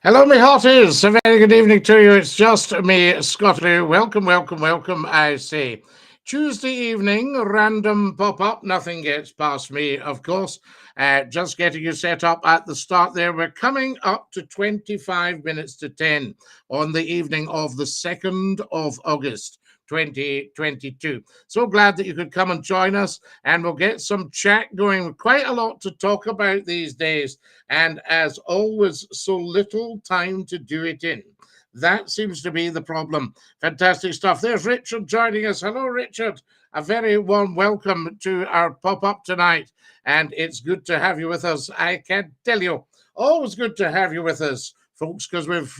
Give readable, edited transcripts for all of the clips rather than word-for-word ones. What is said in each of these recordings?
Hello, me hotties. A very good evening to you. It's just me, Scottie. Welcome, welcome, welcome, I say. Tuesday evening, random pop up. Nothing gets past me, of course. Just getting you set up at the start there. We're coming up to 25 minutes to 10 on the evening of the 2nd of August. 2022. So glad that you could come and join us, and we'll get some chat going. Quite a lot to talk about these days, and as always, so little time to do it in. That seems to be the problem. Fantastic stuff. There's Richard joining us. Hello, Richard. A very warm welcome to our pop up tonight, and it's good to have you with us. I can tell you, always good to have you with us, folks, because we've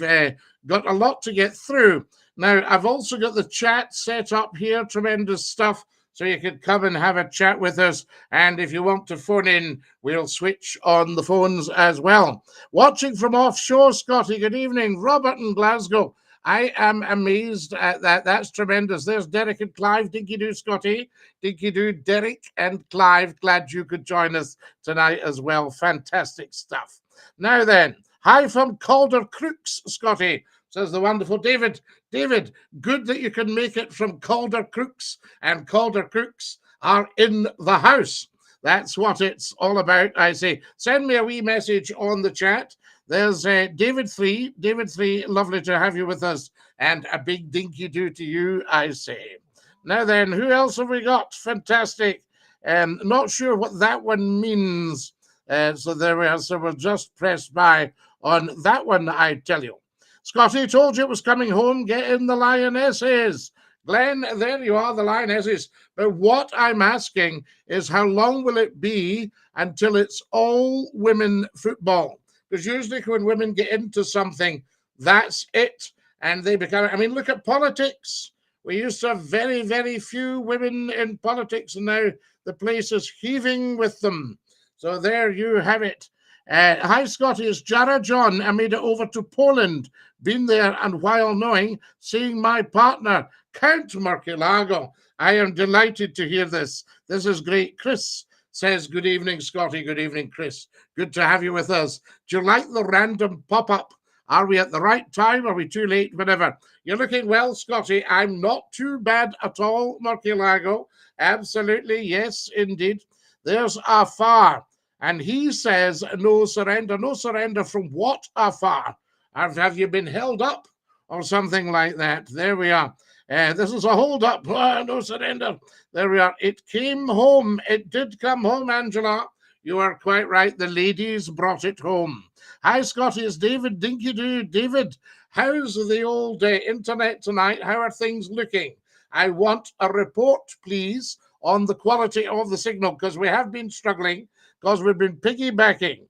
got a lot to get through. Now, I've also got the chat set up here, tremendous stuff. So you can come and have a chat with us. And if you want to phone in, we'll switch on the phones as well. Watching from offshore, Scottie, good evening. Robert in Glasgow. I am amazed at that. That's tremendous. There's Derek and Clive. Dinky do, Scottie. Dinky do, Derek and Clive. Glad you could join us tonight as well. Fantastic stuff. Now then, hi from Calder Crooks, Scottie, says the wonderful David. David, good that you can make it from Calder Crooks, and Calder Crooks are in the house. That's what it's all about, I say. Send me a wee message on the chat. There's David 3. David 3, lovely to have you with us. And a big dinky do to you, I say. Now then, who else have we got? Fantastic. Not sure what that one means. So there we are. So we'll just press by on that one, I tell you. Scottie told you it was coming home. Get in the Lionesses. Glenn, there you are, the Lionesses. But what I'm asking is how long will it be until it's all women football? Because usually when women get into something, that's it. And they become, I mean, look at politics. We used to have very, very few women in politics, and now the place is heaving with them. So there you have it. Hi, Scottie. It's Jara John. I made it over to Poland. Been there, and while knowing, seeing my partner, Count Murcielago. I am delighted to hear this. This is great. Chris says, good evening, Scottie. Good evening, Chris. Good to have you with us. Do you like the random pop-up? Are we at the right time? Are we too late? Whatever. You're looking well, Scottie. I'm not too bad at all, Murcielago. Absolutely. Yes, indeed. There's Afar. And he says, no surrender. No surrender from what, Afar? Have you been held up or something like that? There we are. This is a hold up. No surrender. There we are. It came home. It did come home, Angela. You are quite right. The ladies brought it home. Hi, Scottie. It's David Dinky Doo. David, how's the old internet tonight? How are things looking? I want a report, please, on the quality of the signal, because we have been struggling, because we've been piggybacking.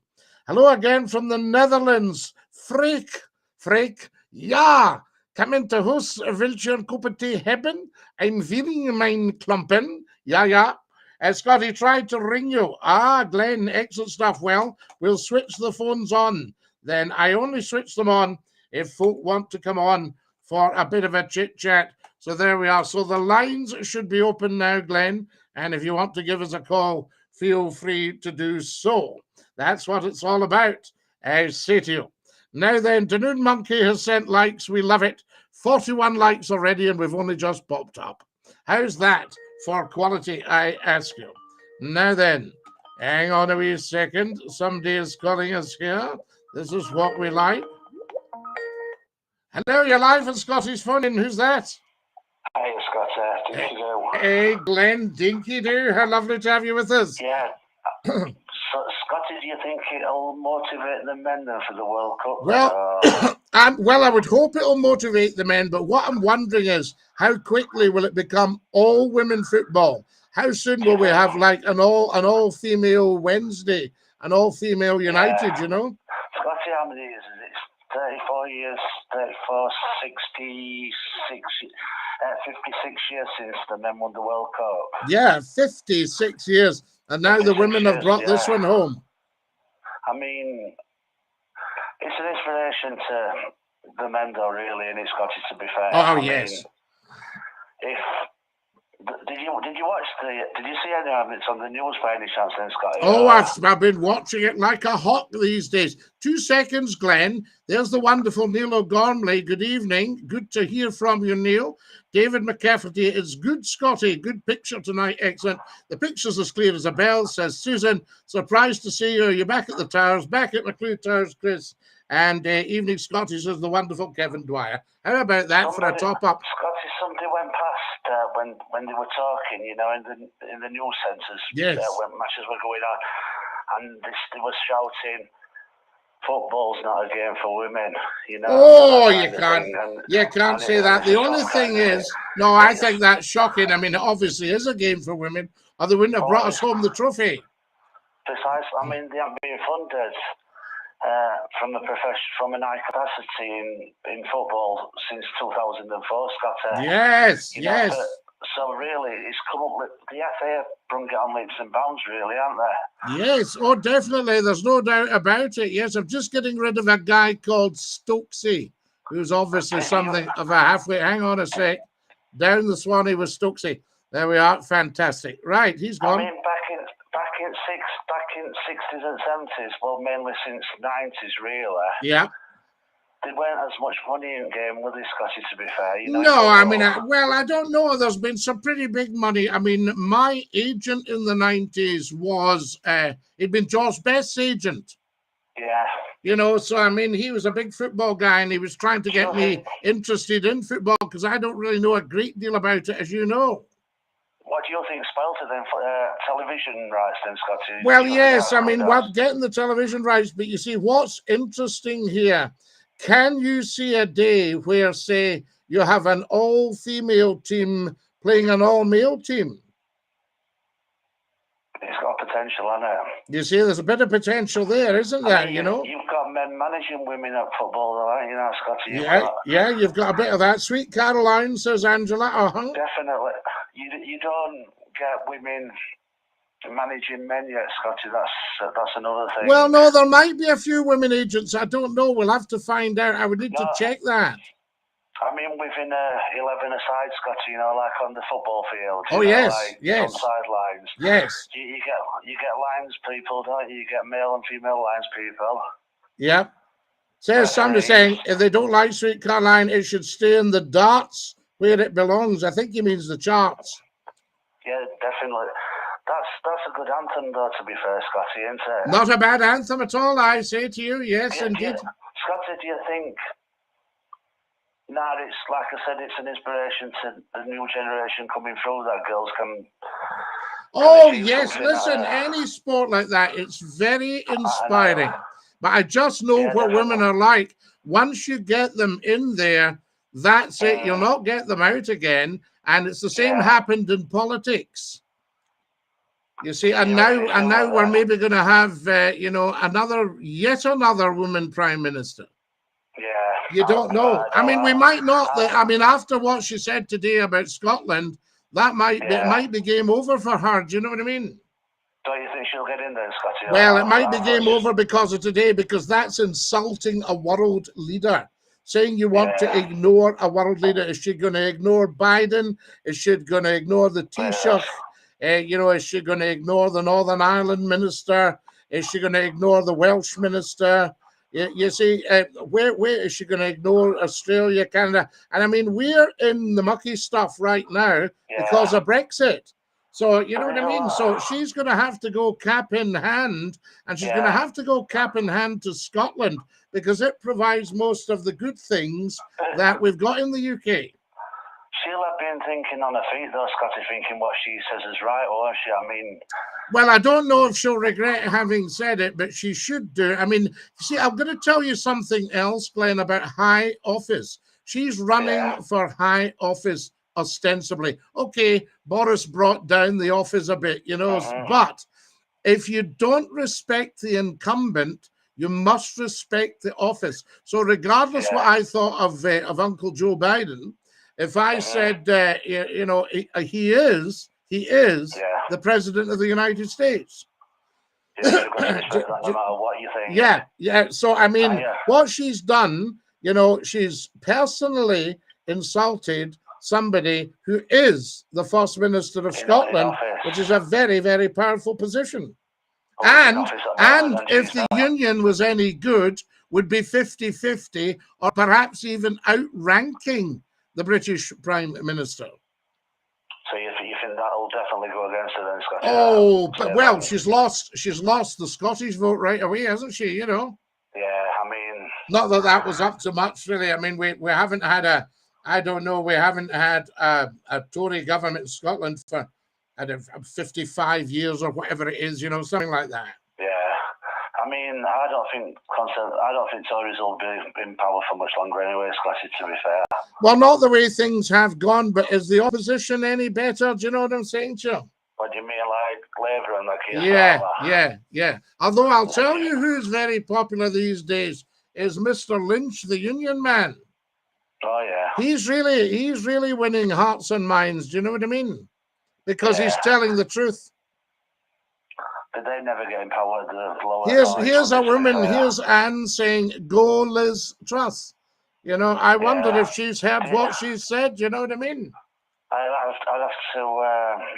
Hello again from the Netherlands. Freek, ja, come into huis, wilt je een kopje thee hebben? I'm feeling mijn klompen. Ja. Scottie tried to ring you. Glenn, excellent stuff. Well, we'll switch the phones on. Then I only switch them on if folk want to come on for a bit of a chit-chat. So there we are. So the lines should be open now, Glenn. And if you want to give us a call, feel free to do so. That's what it's all about, I say to you. Now then, Danoon Monkey has sent likes. We love it. 41 likes already, and we've only just popped up. How's that for quality, I ask you? Now then, hang on a wee second. Somebody is calling us here. This is what we like. Hello, you're live on Scottie's phone in. Who's that? Hi, Scott. Dinky Doo. Hey, Glenn Dinky Doo. How lovely to have you with us. Yeah. So, Scottie, do you think it'll motivate the men then for the World Cup? Well, I would hope it'll motivate the men, but what I'm wondering is how quickly will it become all women football? How soon will we have like an all female Wednesday, an all female United? You know, Scottie, how many years is it? 34 years, 34, 66, 56 years since the men won the World Cup. Yeah, 56 years. And now the women have brought this one home. I mean, it's an inspiration to the men, though, really, and it's got to be fair. Oh, yes. Mean, Did you watch Did you see any of it on the news by any chance, then, Scottie? Oh, I've been watching it like a hawk these days. 2 seconds, Glenn. There's the wonderful Neil O'Gormley. Good evening. Good to hear from you, Neil. David McCafferty, it's good, Scottie. Good picture tonight. Excellent. The picture's as clear as a bell, says Susan. Surprised to see you. You're back at the Towers, back at McCLUE Towers, Chris. And evening, Scottie, says the wonderful Kevin Dwyer. How about that for a top-up? Scottie, somebody went past when they were talking, you know, in the news centres. Yes. When matches were going on, and they were shouting, "Football's not a game for women," you know. Oh, you can't say that. The only thing is, no, I think that's shocking. I mean, it obviously is a game for women, or they wouldn't have brought us home the trophy. Precisely. I mean, they haven't been funded from an high capacity in football since 2004, Scottie. Yes, you know, yes. So really, it's come up with the FA brung it on leaps and bounds, really, aren't they? Yes, oh, definitely. There's no doubt about it. Yes, I'm just getting rid of a guy called Stokesy, who's obviously something of a halfway. Hang on a sec. Down the Swanee with Stokesy. There we are. Fantastic. Right, he's gone. I mean, back in 60s and 70s, well, mainly since 90s, really. Yeah. There weren't as much money in game, were they, Scottie, to be fair? You know, no, I mean, I don't know. There's been some pretty big money. I mean, my agent in the 90s was, he'd been George Best's agent. Yeah. You know, so, I mean, he was a big football guy, and he was trying to get me interested in football because I don't really know a great deal about it, as you know. What do you think spoiled it then for television rights then, Scottie? Well, yes, I mean, getting the television rights, but you see, what's interesting here, can you see a day where, say, you have an all-female team playing an all-male team? It's got potential, hasn't it? You see, there's a bit of potential there, isn't there, you know? You've got men managing women at football, though, haven't you now, Scottie? Yeah, you've got a bit of that. Sweet Caroline, says Angela. Definitely. You don't get women managing men yet, Scottie. That's another thing. Well, no, there might be a few women agents. I don't know. We'll have to find out. I would need to check that. I mean, within 11-a-side, Scottie, you know, like on the football field. Oh, yes, yes. On sidelines. Yes. You get lines people, don't you? You get male and female lines people. Yeah. Says somebody saying if they don't like Sweet Caroline, it should stay in the darts where it belongs. I think he means the charts. Yeah, definitely. That's a good anthem, though, to be fair, Scottie, isn't it? Not a bad anthem at all, I say to you. Yes, indeed. Scottie, do you think... Now, it's like I said, it's an inspiration to the new generation coming through that girls can... Oh, yes, listen, any sport like that, it's very inspiring. But I just know what women are like. Once you get them in there, that's it. You'll not get them out again. And it's the same happened in politics. You see, and now we're maybe going to have, you know, yet another woman prime minister. Yeah. You don't know. I mean, we might not. I mean, after what she said today about Scotland, that it might be game over for her. Do you know what I mean? Don't you think she'll get in there, Scottie? Well, it might be game over because of today, because that's insulting a world leader. Saying you want to ignore a world leader. Is she going to ignore Biden? Is she going to ignore the Taoiseach? You know, is she going to ignore the Northern Ireland minister? Is she going to ignore the Welsh minister? You see, where is she going to ignore Australia, Canada? And I mean, we're in the mucky stuff right now because of Brexit. So, you know what I mean? So she's going to have to go cap in hand, and she's going to have to go cap in hand to Scotland because it provides most of the good things that we've got in the UK. She'll have been thinking on her feet, though, Scottie, thinking what she says is right, won't she? I mean... Well, I don't know if she'll regret having said it, but she should do. I mean, see, I'm going to tell you something else, Glenn, about high office. She's running for high office, ostensibly. Okay, Boris brought down the office a bit, you know, but if you don't respect the incumbent, you must respect the office. So regardless what I thought of Uncle Joe Biden, if I said, you know, he is the president of the United States. No matter what you think. Yeah. So, I mean, what she's done, you know, she's personally insulted somebody who is the First Minister of Scotland, which is a very, very powerful position. And if the union was any good, would be 50-50 or perhaps even outranking the British Prime Minister. So you think that'll definitely go against her then, Scottie? Oh, but well, she's lost the Scottish vote right away, hasn't she? You know. Yeah, I mean, not that was up to much, really. I mean, we haven't had we haven't had a Tory government in Scotland for 55 years or whatever it is, you know, something like that. Yeah. I mean, I don't think Tories will be in power for much longer anyway, Scottie, to be fair. Well, not the way things have gone, but is the opposition any better? Do you know what I'm saying, Joe? What do you mean, like Labour and like Yeah. Although I'll tell you who's very popular these days is Mr. Lynch, the union man. Oh, yeah. He's really winning hearts and minds. Do you know what I mean? Because he's telling the truth. Did they never get in power? Here's a woman, here's Anne saying, "Go Liz Truss." You know, I wonder if she's heard what she said. You know what I mean? I'd have to,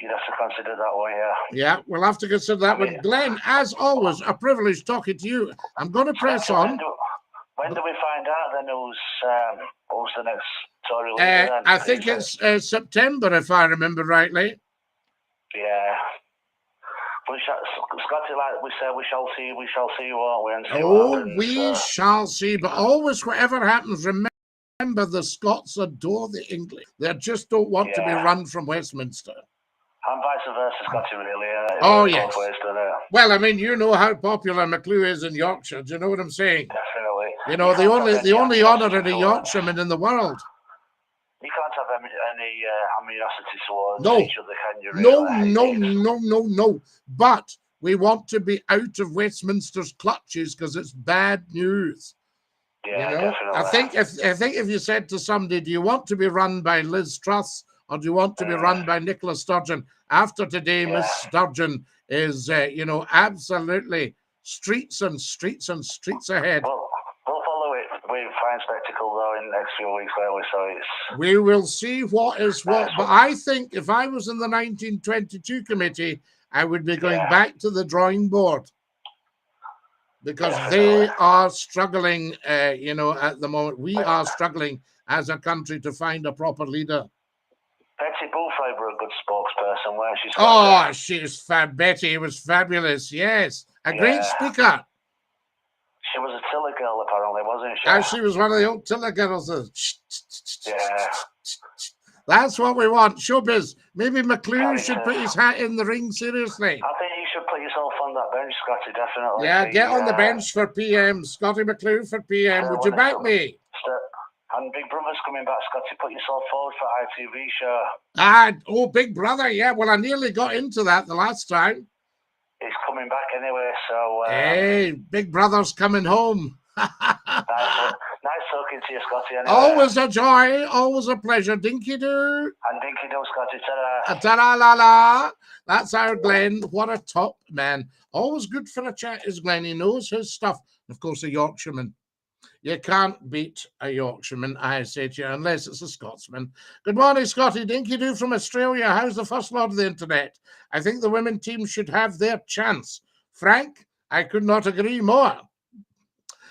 you'd have to consider that one, yeah. Yeah, we'll have to consider that one. Glenn, as always, a privilege talking to you. I'm going to press on. When do we find out then who's the next Tory leader then? I think it's September, if I remember rightly. Yeah. Scottie, like we said, we shall see, won't we? And see what happens. We shall see. But always, whatever happens, remember the Scots adore the English. They just don't want to be run from Westminster. And vice versa, Scottie, really. Oh, yes. Well, I mean, you know how popular McCLUE is in Yorkshire. Do you know what I'm saying? Definitely. You know, the only honorary Yorkshireman in the world. You can't have any animosity towards each other, can you? Really? No. But we want to be out of Westminster's clutches because it's bad news. Yeah, you know? definitely. I think if you said to somebody, "Do you want to be run by Liz Truss or do you want to be run by Nicola Sturgeon?" After today, Miss Sturgeon is, absolutely streets and streets ahead. We'll follow it with fine spectacle, though, in the next few weeks, won't we? So we will see what is what. But I think if I was in the 1922 committee, I would be going back to the drawing board because they are struggling, at the moment. We are struggling as a country to find a proper leader. Betty Bullfight were a good spokesperson, weren't she? Oh, she's Betty was fabulous. Yes, a great speaker. She was a Tiller girl, apparently, wasn't she? She was one of the old Tiller girls. Yeah. That's what we want. Showbiz. Maybe McCLUE should put his hat in the ring, seriously. I think you should put yourself on that bench, Scottie, definitely. Yeah, get on the bench for PM. Scottie McCLUE for PM. Would you back me? And Big Brother's coming back, Scottie. Put yourself forward for ITV show. Big Brother, yeah. Well, I nearly got into that the last time. He's coming back anyway, so... hey, Big Brother's coming home. Nice talking to you, Scottie. Anyway. Always a joy, always a pleasure. Dinky-doo. And dinky-doo, Scottie. Ta-da. Ta-da-la-la. That's our Glenn. What a top man. Always good for a chat is Glenn. He knows his stuff. And of course, a Yorkshireman. You can't beat a Yorkshireman, I say to you, unless it's a Scotsman. Good morning, Scottie. Dinky-doo from Australia. How's the First Lord of the Internet? I think the women team should have their chance. Frank, I could not agree more.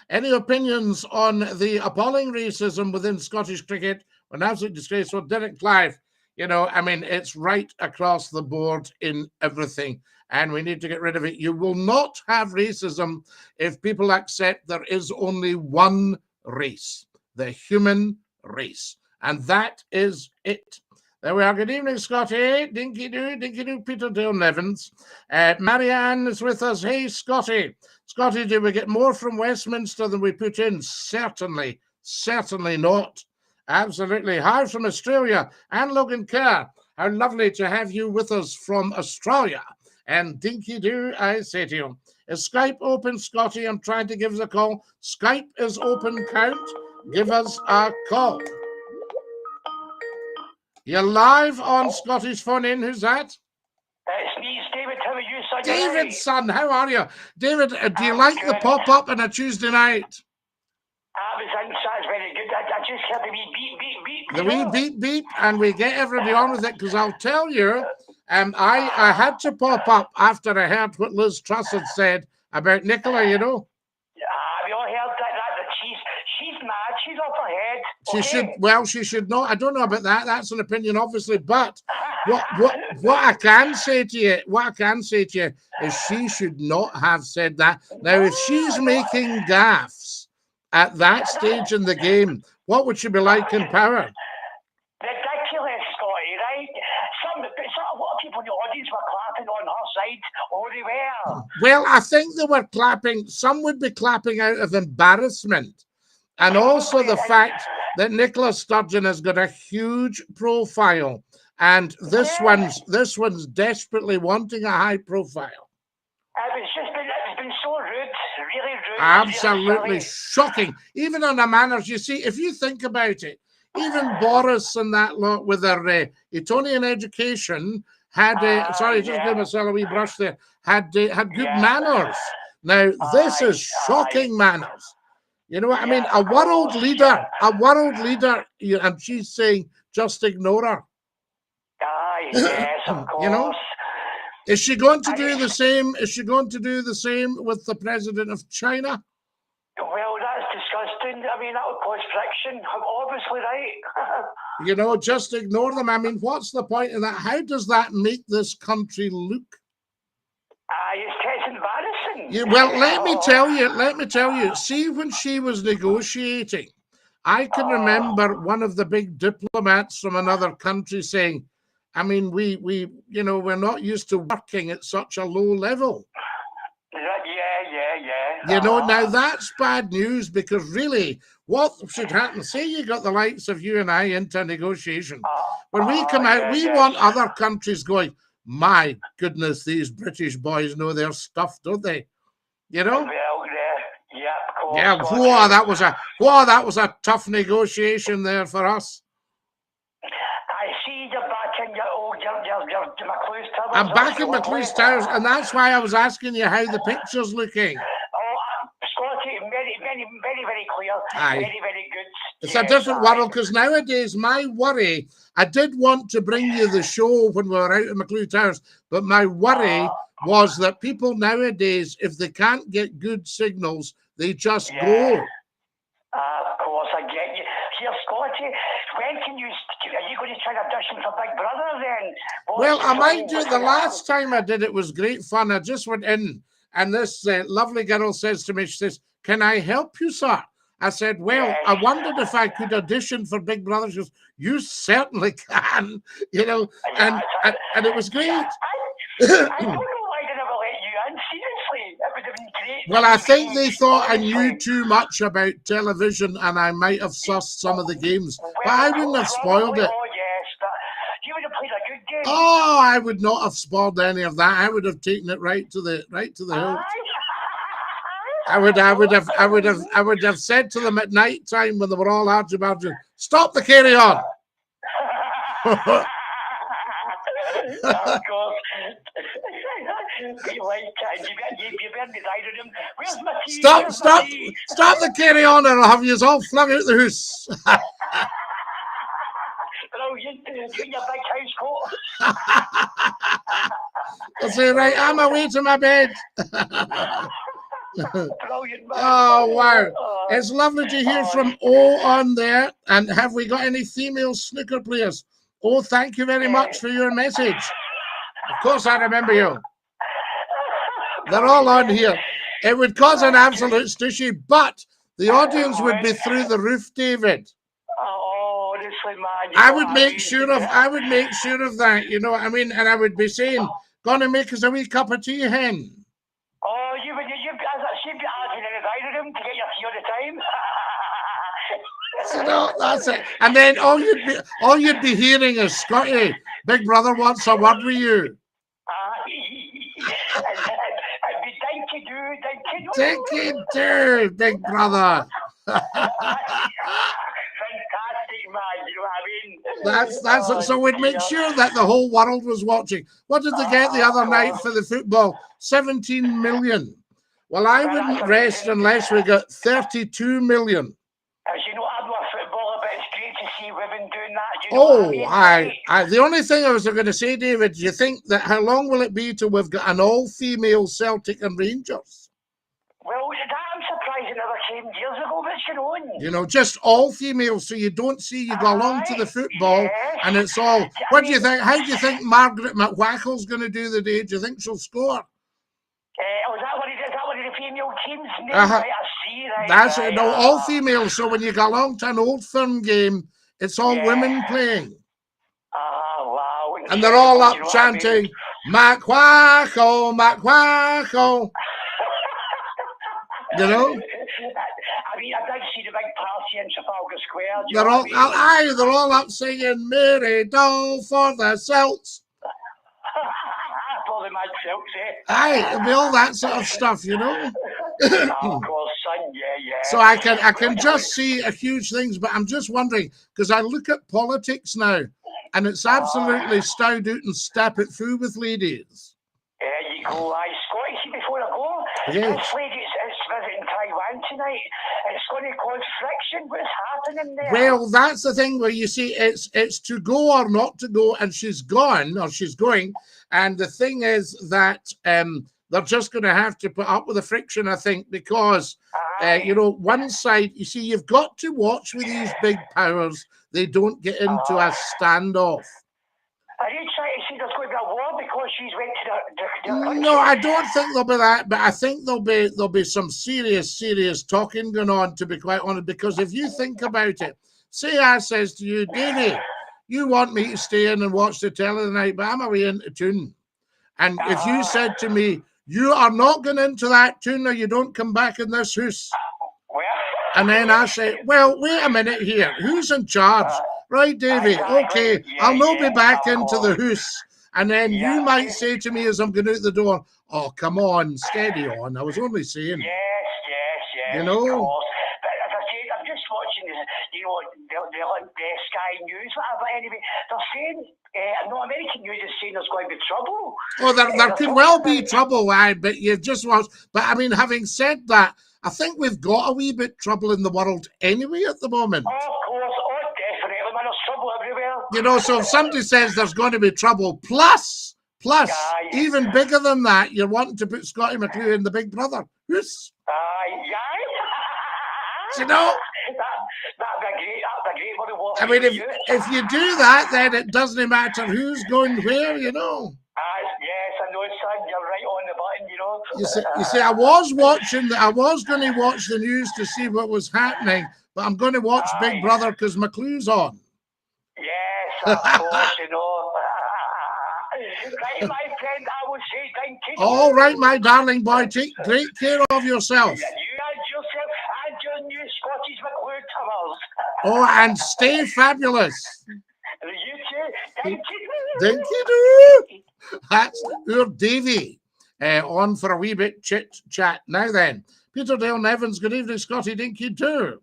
Any opinions on the appalling racism within Scottish cricket? An absolute disgrace for Derek Clive. You know, I mean, it's right across the board in everything, and we need to get rid of it. You will not have racism if people accept there is only one race, the human race, and that is it. There we are. Good evening, Scottie. Dinky-doo, Peter Dale Nevins. Marianne is with us. Hey, Scottie. Scottie, do we get more from Westminster than we put in? Certainly not. Absolutely. Hi from Australia. And Logan Kerr. How lovely to have you with us from Australia. And Dinky-doo, I say to you, is Skype open, Scottie? I'm trying to give us a call. Skype is open, Count. Give us a call. You're live on Scottish Phone In. Who's that? It's me, it's David. How are you, son? David, son, how are you? David, do you like the pop-up on a Tuesday night? That's very good. I just heard the wee beep, beep, beep. The wee beep beep, and we get everybody on with it, because I'll tell you, I had to pop up after I heard what Liz Truss had said about Nicola, you know. We all heard that she's mad, she's off her head. She okay? she should not. I don't know about that. That's an opinion, obviously. But what I can say to you, is she should not have said that. Now, if she's making gaffes at that stage in the game, what would she be like in power? Ridiculous, Scottie, right? A lot of people in the audience were clapping on her side. Oh, they were. Well, I think they were clapping. Some would be clapping out of embarrassment. And also the fact that Nicola Sturgeon has got a huge profile, and this one's desperately wanting a high profile. It's been so rude, really rude. Absolutely really shocking. Even on the manners, you see, if you think about it, even Boris and that lot with their Etonian education had just give myself a wee brush there, had good manners. Now this is shocking manners. You know what I mean? A world leader, and she's saying, just ignore her. Yes, of course. You know? Is she going to do the same? Is she going to do the same with the president of China? Well, that's disgusting. I mean, that would cause friction, obviously, right? You know, just ignore them. I mean, what's the point of that? How does that make this country look? It's embarrassing. Well, let me tell you. See, when she was negotiating, I can remember one of the big diplomats from another country saying, I mean, we're not used to working at such a low level. Yeah. You know, now that's bad news, because really what should happen, say you got the likes of you and I into a negotiation. When we come out, we want other countries going, my goodness, these British boys know their stuff, don't they? You know? Well, of course. Yeah, that was a tough negotiation there for us. I see you're back in your McCLUE's Towers. I'm back in McCLUE's Towers, and that's why I was asking you how the picture's looking. Scottie, very, very, very, very clear. Aye. Very, very good. It's a different world, because nowadays my worry, I did want to bring you the show when we were out at McCLUE Towers, but my worry was that people nowadays, if they can't get good signals, they just go. Of course, I get you. Here, Scottie, are you going to try to audition for Big Brother then? Well, I might do it. The last time I did it was great fun. I just went in, and this lovely girl says to me, she says, can I help you, sir? I said, well, I wondered if I could audition for Big Brother. She goes, you certainly can, you know, and it was great. I don't know why they never let you in, seriously. That would have been great. Well, I think they thought I knew too much about television, and I might have sussed some of the games, but I wouldn't have spoiled it. Oh, yes, but you would have played a good game. Oh, I would not have spoiled any of that. I would have taken it right to the hilt. I would have said to them at night time when they were all arguing, stop the carry on. Of course. Stop the carry on, or I'll have you all flung out the house. Brilliant. Get your big house coat. I'll say, right, I'm away to my bed. Brilliant, man. Oh, wow. It's lovely to hear from O on there. And have we got any female snooker players? Oh, thank you very much for your message. Of course, I remember you. They're all on here. It would cause an absolute stushy, but the audience would be through the roof, David. Oh, honestly, man. I would make sure of that, you know what I mean? And I would be saying, gonna make us a wee cup of tea, hen. Oh, she'd be asking in the dining room to get your tea all the time. So no, that's it. And then all you'd be hearing is, Scottie, Big Brother wants a word with you. Dinky do, Big Brother. Fantastic, man. You know what I mean? That's it. So we'd make sure that the whole world was watching. What did they get the other night for the football? 17 million. Well, I wouldn't rest unless we got 32 million. As you know, I'm not a footballer, see women doing that. You know what I mean, right? The only thing I was going to say, David, do you think that how long will it be till we've got an all-female Celtic and Rangers? Well, that I'm surprised it never came years ago, but you know. You know, just all female, so you don't see you go along to the football, yes. and it's all. What do you think? How do you think Margaret McWackle's going to do the day? Do you think she'll score? Is that one of the female teams' names? Right, I see. Right, that's right, it. No, all female. So when you go along to an Old Firm game, it's all women playing. Wow. And they're all up chanting, McWackle, McWackle. You know? I mean, I did see the big party in Trafalgar Square. They're all up singing Mary Doll for the Celts. For the mad Celts, eh? Aye, it'll be all that sort of stuff, you know. Of course, son, yeah. So I can just see a huge things, but I'm just wondering, because I look at politics now, and it's absolutely stowed out and step it through with ladies. There you go. Scottie, see, before I go, this lady is visiting Taiwan tonight. It's going to cause friction. What's happening there? Well, that's the thing where you see it's to go or not to go, and she's gone or she's going. And the thing is that they're just going to have to put up with the friction, I think, because, you know, one side, you see, you've got to watch with these big powers. They don't get into a standoff. Are you trying to see there's going to be a war because she's went to the country? No, I don't think there'll be that, but I think there'll be some serious talking going on, to be quite honest, because if you think about it, say I says to you, Davey, you want me to stay in and watch the telly tonight, but I'm away into tune. And if you said to me, you are not going into that tune or you don't come back in this house. And then I say, well, wait a minute here. Who's in charge? Right, Davey. Okay, I'll not be back into the house. And then you might say to me as I'm going out the door, oh, come on, steady on. I was only saying. Yes. You know? Of course. But as I said, I'm just watching, the Sky News, whatever. Anyway, they're saying, American news is saying there's going to be trouble. Oh, there could well be trouble, but you've just watched. But I mean, having said that, I think we've got a wee bit trouble in the world anyway at the moment. Oh, of course. Oh, definitely. Man, there's trouble everywhere. You know, so if somebody says there's going to be trouble, plus, even bigger than that, you're wanting to put Scottie McCLUE in the Big Brother. Yes. You know? That'd be great. I mean, if you do that, then it doesn't matter who's going where, you know. Yes, I know, son. You're right on the button, you know. You see, I was going to watch the news to see what was happening, but I'm going to watch Big Brother because McClue's on. Yes, of course, you know. Right, my friend, I will say thank you. All right, my darling boy, take great care of yourself. You and yourself and your new Scottish McCLUE towers. Oh, and stay fabulous. You too. Thank you. Thank you. That's your Davey on for a wee bit chit chat. Now then, Peter Dale Nevins, good evening, Scottie Dinky too.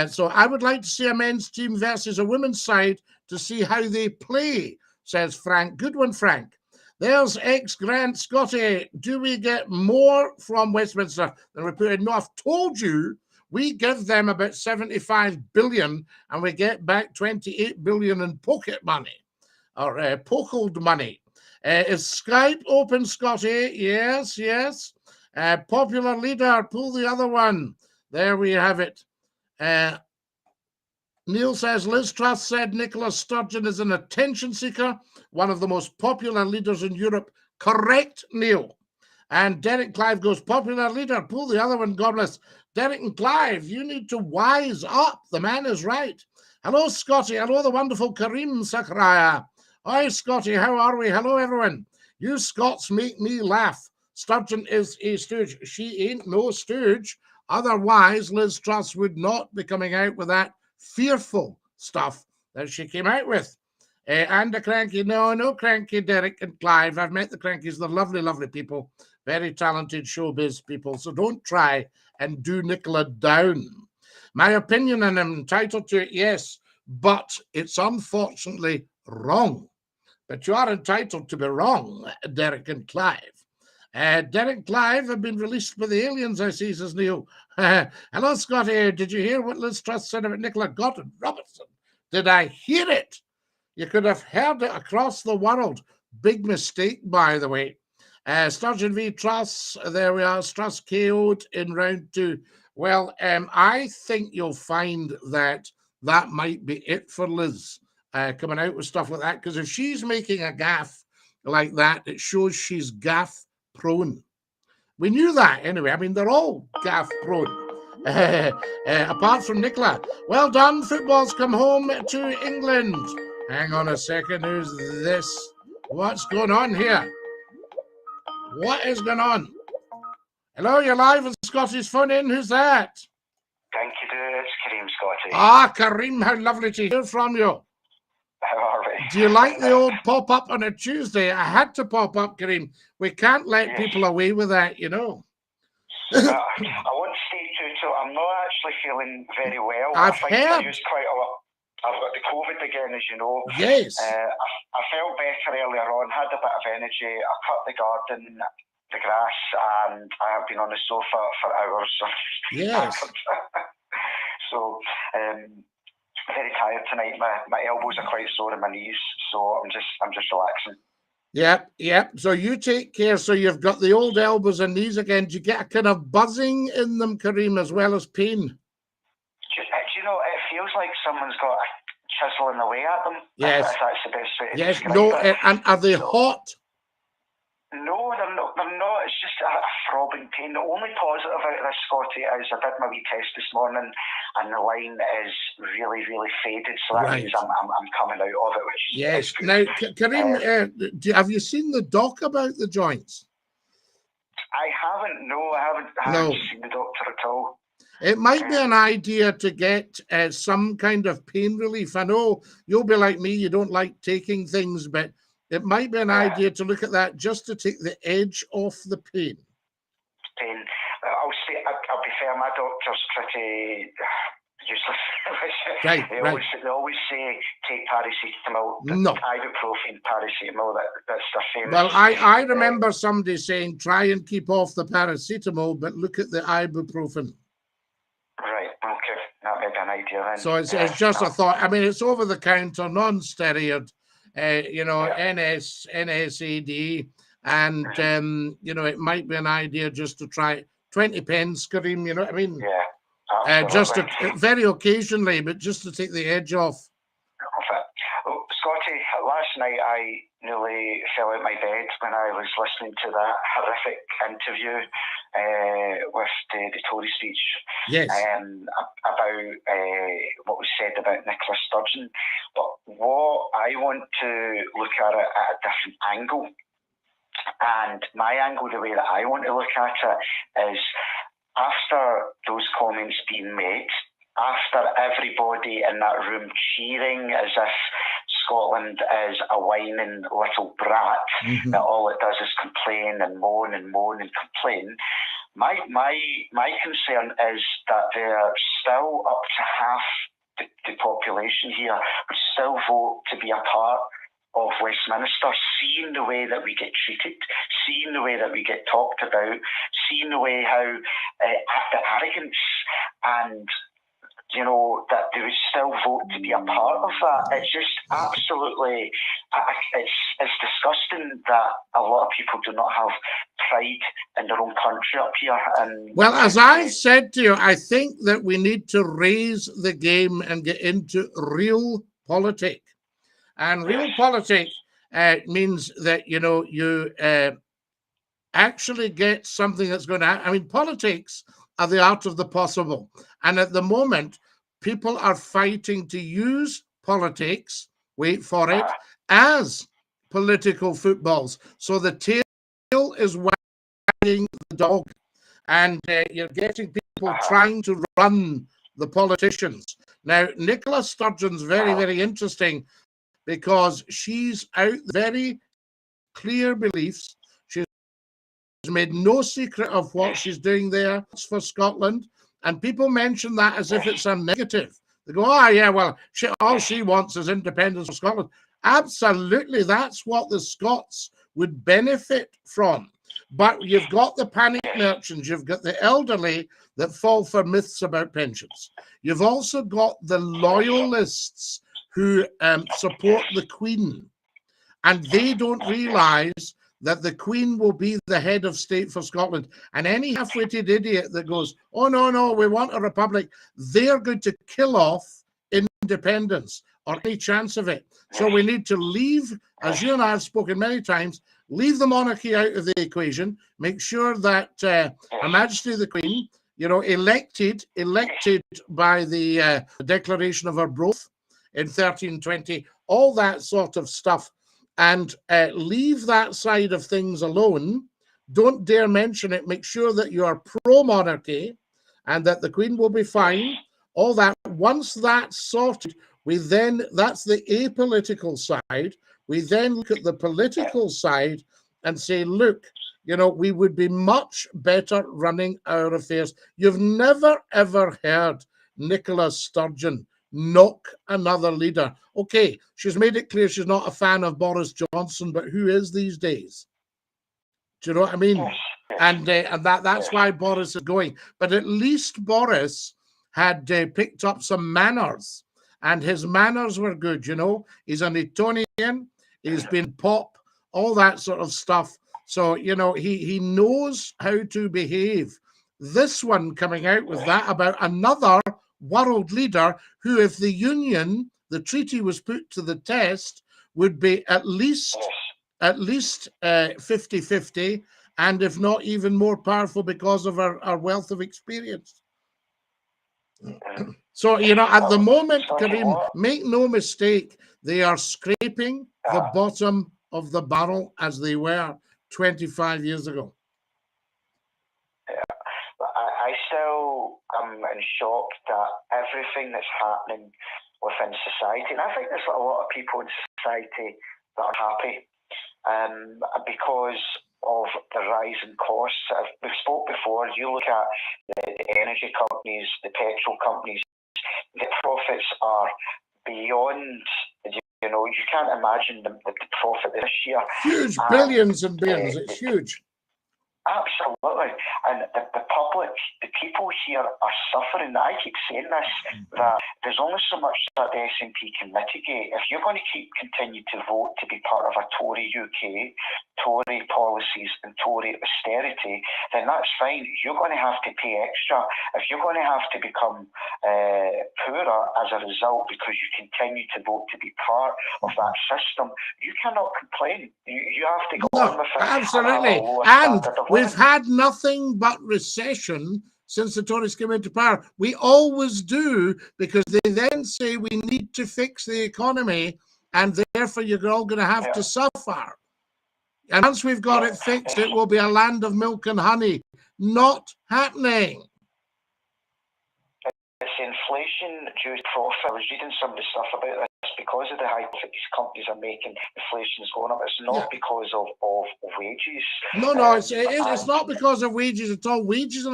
So I would like to see a men's team versus a women's side to see how they play, says Frank. Good one, Frank. There's ex-Grant Scottie. Do we get more from Westminster than we put in? No, I've told you we give them about 75 billion and we get back 28 billion in pocket money or pockled money. Is Skype open, Scottie? Yes. Popular leader, pull the other one. There we have it. Neil says, Liz Truss said Nicola Sturgeon is an attention seeker, one of the most popular leaders in Europe. Correct, Neil. And Derek Clive goes, popular leader, pull the other one, God bless. Derek and Clive, you need to wise up. The man is right. Hello, Scottie. Hello, the wonderful Kareem Sakraya. Hi, Scottie. How are we? Hello, everyone. You Scots make me laugh. Sturgeon is a stooge. She ain't no stooge. Otherwise, Liz Truss would not be coming out with that fearful stuff that she came out with. And the cranky, no cranky, Derek and Clive. I've met the crankies. They're lovely, lovely people. Very talented showbiz people. So don't try and do Nicola down. My opinion, and I'm entitled to it, yes, but it's unfortunately wrong. But you are entitled to be wrong, Derek and Clive. Derek Clive have been released by the aliens, I see, says Neil. Hello, Scottie. Did you hear what Liz Truss said about Nicola Gordon Robertson Did I hear it? You could have heard it across the world. Big mistake, by the way. Sturgeon v Truss, there we are. Truss KO'd in round 2. Well, I think you'll find that might be it for Liz coming out with stuff like that, because if she's making a gaff like that, it shows she's gaff prone. We knew that anyway. I mean, they're all gaff prone. Apart from McCLUE. Well done. Football's come home to England. Hang on a second. Who's this? What's going on here? What is going on? Hello, you're live on Scottie's phone in. Who's that? Thank you, dude. It's Kareem, Scottie. Ah, Kareem, how lovely to hear from you. How are we? Do you like the old pop-up on a Tuesday? I had to pop up, Kareem. We can't let people away with that, you know. I want to say too, so I'm not actually feeling very well. I've I heard. used quite a lot. I've got the COVID again, as you know. Yes. I felt better earlier on, had a bit of energy. I cut the garden, the grass, and I have been on the sofa for hours. Yes. So, very tired tonight. My elbows are quite sore in my knees, so I'm just relaxing. Yep. So you take care. So you've got the old elbows and knees again. Do you get a kind of buzzing in them, Kareem, as well as pain? Do you know, it feels like someone's got a chiseling away at them. Yes. If that's the best way to Yes. describe No. it. And are they hot? No, they're not. It's just a throbbing pain. The only positive out of this, Scottie, is I did my wee test this morning, and the line is really, really faded. So that means I'm coming out of it, which is yes. good. Now, Kareem, have you seen the doc about the joints? I haven't. No, I haven't seen the doctor at all. It might be an idea to get some kind of pain relief. I know you'll be like me, you don't like taking things, but it might be an idea to look at that just to take the edge off the pain. I'll be fair, my doctor's pretty useless. Right. They always say take paracetamol. No. Ibuprofen, paracetamol, that's their favourite. Well, I remember somebody saying try and keep off the paracetamol, but look at the ibuprofen. Right, okay. That may be an idea then. So it's just a thought. I mean, it's over the counter, non-steroid, NSAID, and, it might be an idea just to try 20 pence, Kareem, you know what I mean? Yeah, just very occasionally, but just to take the edge off. Oh, Scottie, last night I nearly fell out my bed when I was listening to that horrific interview with the Tory speech. Yes. About what was said about Nicola Sturgeon. But what I want to look at it at a different angle. And my angle, the way that I want to look at it, is after those comments being made, after everybody in that room cheering as if Scotland is a whining little brat, that all it does is complain and moan and moan and complain. My concern is that they're still up to half the population here would still vote to be a part of Westminster, seeing the way that we get treated, seeing the way that we get talked about, seeing the way how the arrogance and that they would still vote to be a part of that. It's just absolutely, it's disgusting that a lot of people do not have pride in their own country up here. And well, as I said to you, I think that we need to raise the game and get into real politics. And real politics means that, you actually get something that's going to happen. I mean, politics are the art of the possible. And at the moment, people are fighting to use politics, wait for it, as political footballs. So the tail is wagging the dog. And you're getting people trying to run the politicians. Now, Nicola Sturgeon's very, very interesting because she's out very clear beliefs. She's made no secret of what she's doing there for Scotland. And people mention that as if it's a negative. They go, all she wants is independence for Scotland. Absolutely, that's what the Scots would benefit from. But you've got the panic merchants, you've got the elderly that fall for myths about pensions. You've also got the loyalists who support the Queen, and they don't realise that the Queen will be the head of state for Scotland. And any half-witted idiot that goes, oh, no, no, we want a republic, they're going to kill off independence or any chance of it. So we need to leave, as you and I have spoken many times, leave the monarchy out of the equation, make sure that Her Majesty the Queen, you know, elected by the Declaration of Arbroath in 1320, all that sort of stuff, and leave that side of things alone. Don't dare mention it. Make sure that you are pro-monarchy and that the Queen will be fine. All that. Once that's sorted, we then, that's the apolitical side. We then look at the political side and say, look, you know, we would be much better running our affairs. You've never, ever heard Nicola Sturgeon knock another leader. Okay, she's made it clear she's not a fan of Boris Johnson, but who is these days? Do you know what I mean? And that's why Boris is going. But at least Boris had picked up some manners, and his manners were good, you know. He's an Etonian, he's been pop, all that sort of stuff. So, you know, he knows how to behave. This one coming out with that about another world leader who, if the union, the treaty was put to the test, would be at least 50-50, and if not even more powerful because of our wealth of experience. So, you know, at the moment, Karim, make no mistake, they are scraping the bottom of the barrel as they were 25 years ago. I still am in shock that everything that's happening within society, and I think there's a lot of people in society that are happy because of the rise in costs. We've spoke before, you look at the energy companies, the petrol companies, the profits are beyond, you know, you can't imagine the profit this year. Huge, billions and billions, it's huge. Absolutely. And the public, the people here are suffering. I keep saying this, that there's only so much that the SNP can mitigate. If you're going to continue to vote to be part of a Tory UK, Tory policies and Tory austerity, then that's fine. You're going to have to pay extra. If you're going to have to become poorer as a result because you continue to vote to be part of that system, you cannot complain. You have to go on with it. Absolutely. And we've had nothing but recession since the Tories came into power. We always do, because they then say we need to fix the economy and therefore you're all going to have to suffer. And once we've got it fixed, it will be a land of milk and honey. Not happening. It's inflation due to profit. I was reading some of the stuff about this. Because of the high profit these companies are making, inflation's going up. It's not because of wages. No, it's not because of wages at all. Wages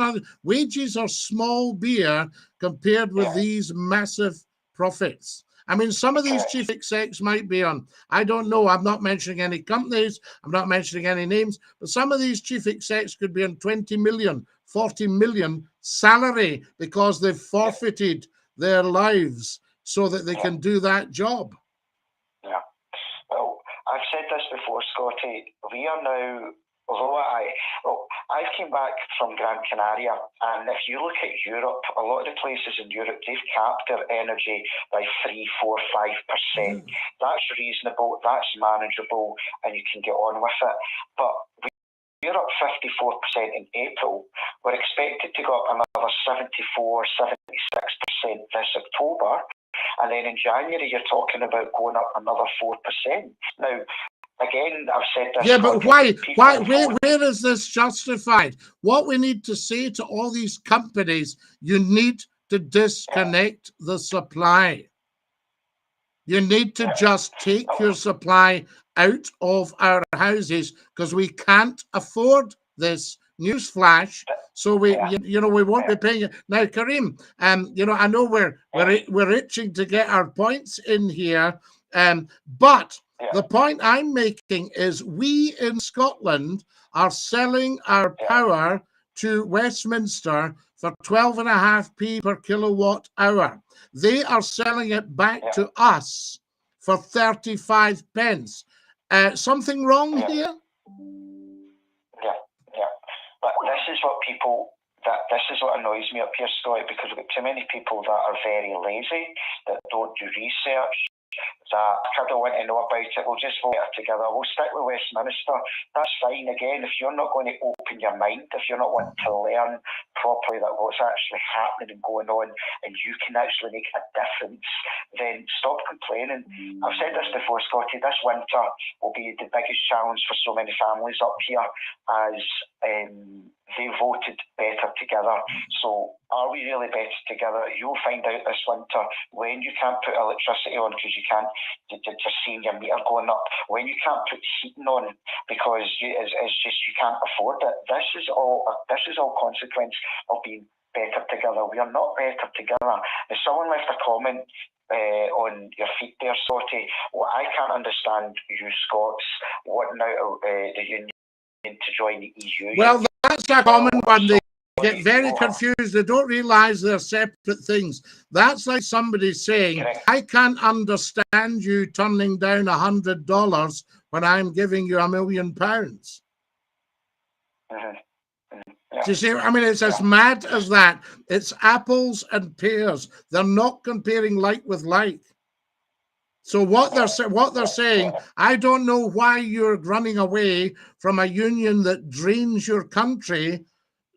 are small beer compared with these massive profits. I mean, some of these chief execs might be on, I don't know, I'm not mentioning any companies, I'm not mentioning any names, but some of these chief execs could be on 20 million, 40 million salary because they've forfeited their lives so that they can do that job. Yeah. Well, I've said this before, Scottie. We are now, although I came back from Gran Canaria, and if you look at Europe, a lot of the places in Europe, they've capped their energy by 3%, 4%, 5%. That's reasonable, that's manageable, and you can get on with it. But we're up 54% in April. We're expected to go up another 74%, 76% this October. And then in January, you're talking about going up another 4%. Now, again, I've said this. Yeah, but why? Where is this justified? What we need to say to all these companies, you need to disconnect the supply. You need to just take your supply out of our houses because we can't afford this. Newsflash. So we won't be paying it. Now, Karim, I know we're itching to get our points in here, but the point I'm making is we in Scotland are selling our power to Westminster for 12.5p per kilowatt hour. They are selling it back to us for 35 pence. Something wrong here? Yeah. But this is what annoys me up here, Scottie, because we've got too many people that are very lazy, that don't do research, that I don't want to know about it. We'll just vote it together. We'll stick with Westminster. That's fine. Again, if you're not going to open your mind, if you're not wanting to learn properly that what's actually happening and going on, and you can actually make a difference, then stop complaining. I've said this before, Scottie. This winter will be the biggest challenge for so many families up here, as they voted better together. So are we really better together? You'll find out this winter when you can't put electricity on because you can't, you're seeing your meter going up, when you can't put heating on because it's just you can't afford it. This is all consequence of being better together. We are not better together. If someone left a comment on your feed there, Scottie, well, I can't understand you Scots wanting out the union to join the EU. Well, that's a common one. They get very confused. They don't realise they're separate things. That's like somebody saying, correct, I can't understand you turning down $100 when I'm giving you £1 million. Do you see? I mean, it's as mad as that. It's apples and pears. They're not comparing like with like. So what they're saying, I don't know why you're running away from a union that drains your country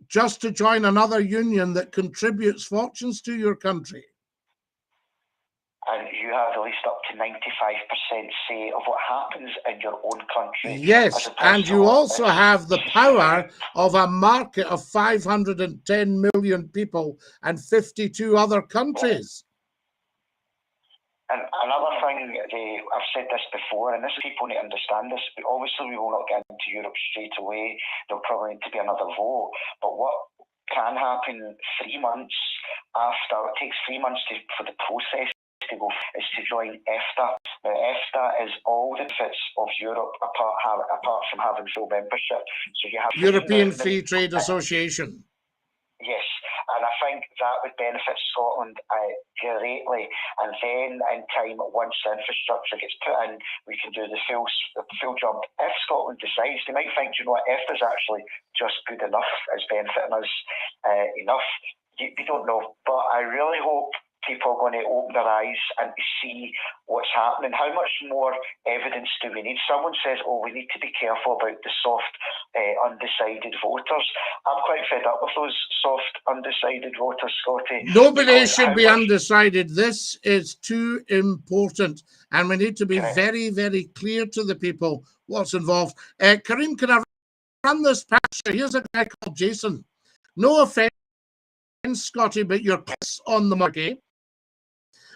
just to join another union that contributes fortunes to your country. And you have at least up to 95% say of what happens in your own country. Yes, and you also have the power of a market of 510 million people and 52 other countries. And another thing, I've said this before, and this people need to understand this, but obviously we will not get into Europe straight away. There'll probably need to be another vote. But what can happen 3 months after, it takes 3 months for the process to go, is to join EFTA. Now, EFTA is all the benefits of Europe apart from having full membership. So you have European Free Trade Association. Yes, and I think that would benefit Scotland greatly. And then in time, once the infrastructure gets put in, we can do the full jump. If Scotland decides, they might think, you know what, EFTA is actually just good enough, it's benefiting us enough. We don't know, but I really hope people are going to open their eyes and to see what's happening. How much more evidence do we need? Someone says, oh, we need to be careful about the soft, undecided voters. I'm quite fed up with those soft, undecided voters, Scottie. Nobody should be undecided. This is too important, and we need to be very, very clear to the people what's involved. Kareem, can I run this past you? Here's a guy called Jason. No offense, Scottie, but your kiss on the market.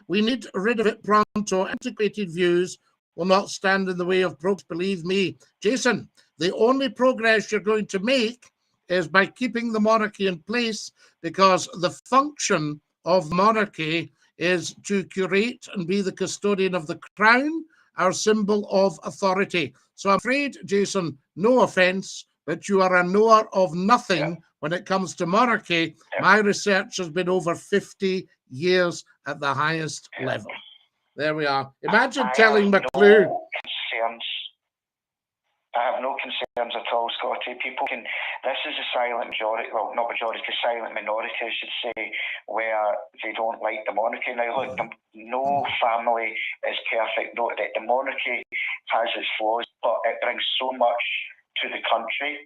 We need rid of it pronto. Antiquated views will not stand in the way of progress. Believe me, Jason, the only progress you're going to make is by keeping the monarchy in place, because the function of monarchy is to curate and be the custodian of the crown, our symbol of authority. So I'm afraid, Jason, no offense, but you are a knower of nothing when it comes to monarchy. My research has been over 50 years at the highest level. There we are. Imagine telling McCLUE. I have no concerns at all, Scottie. This is a silent majority, well, not majority, a silent minority, I should say, where they don't like the monarchy. Now, look, no family is perfect. No, the monarchy has its flaws, but it brings so much to the country.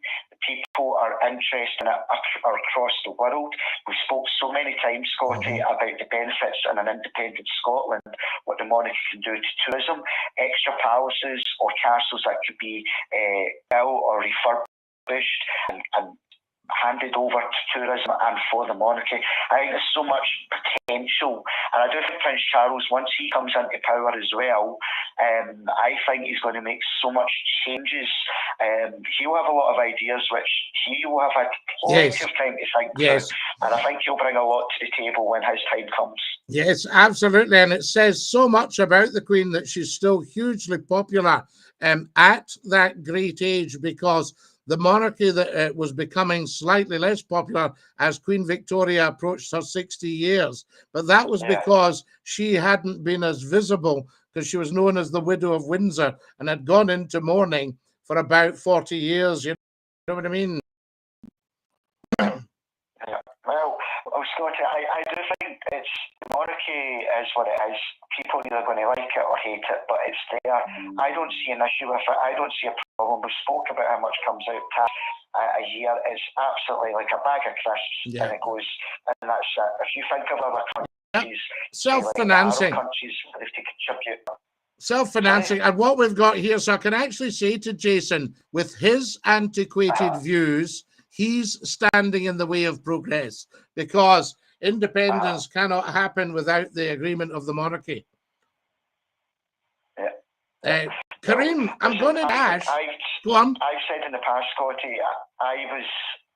People are interested in it across the world. We spoke so many times, Scottie, about the benefits in an independent Scotland, what the monarchy can do to tourism, extra palaces or castles that could be built or refurbished and handed over to tourism and for the monarchy. I think there's so much potential, and I do think Prince Charles, once he comes into power as well, I think he's going to make so much changes. He'll have a lot of ideas which he will have had plenty of time to think through, and I think he'll bring a lot to the table when his time comes. Yes, absolutely, and it says so much about the Queen that she's still hugely popular at that great age, because the monarchy that was becoming slightly less popular as Queen Victoria approached her 60 years. But that was because she hadn't been as visible, because she was known as the Widow of Windsor and had gone into mourning for about 40 years. You know what I mean? Well, Scottie, I do think it's monarchy is what it is. People are either going to like it or hate it, but it's there. I don't see an issue with it. I don't see a problem. We spoke about how much comes out a year. It's absolutely like a bag of crisps, and it goes, and that's it. If you think of other countries, self-financing, like countries where they have to contribute. Self-financing, and what we've got here, so I can actually say to Jason, with his antiquated views, he's standing in the way of progress, because independence cannot happen without the agreement of the monarchy. Kareem, I'm going to dash. Go on. I've said in the past, Scottie, I was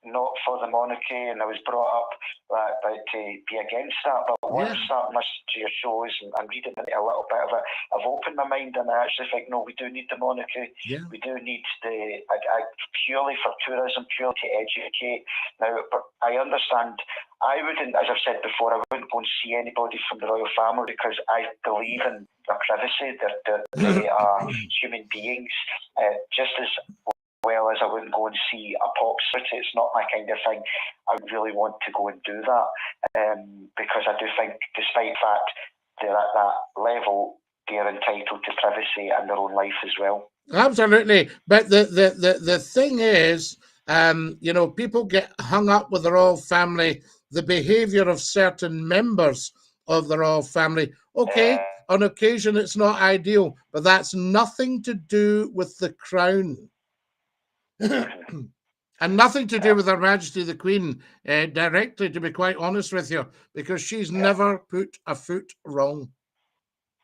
not for the monarchy, and I was brought up to be against that. But once I'm starting listening to your shows and I'm reading a little bit of it, I've opened my mind, and I actually think, no, we do need the monarchy. We do need purely for tourism, purely to educate. Now, but I understand. I wouldn't, as I've said before, I wouldn't go and see anybody from the royal family, because I believe in their privacy. They are human beings, just as well as I wouldn't go and see a pop star. It's not my kind of thing. I really want to go and do that, because I do think, despite the fact they're at that level, they're entitled to privacy and their own life as well. Absolutely. But the thing is, people get hung up with the royal family, the behavior of certain members of the royal family. Okay, on occasion it's not ideal, but that's nothing to do with the crown. And nothing to do with Her Majesty the Queen directly, to be quite honest with you, because she's never put a foot wrong.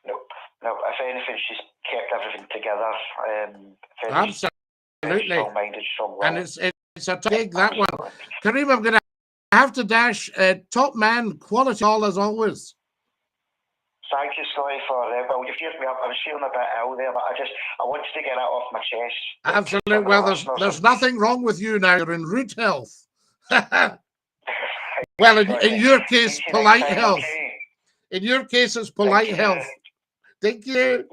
No, if anything, she's kept everything together. Absolutely. Strong-minded, strong-willed. And it's a take, that one. Kareem, I'm going to have to dash. Top man, quality all as always. Thank you, Scottie, for well, you've geared me up. I was feeling a bit ill there, but I wanted to get that off my chest. Absolutely. Well, there's nothing wrong with you now. You're in rude health. Well, in your case, polite health. Okay. In your case, it's polite health. Thank you.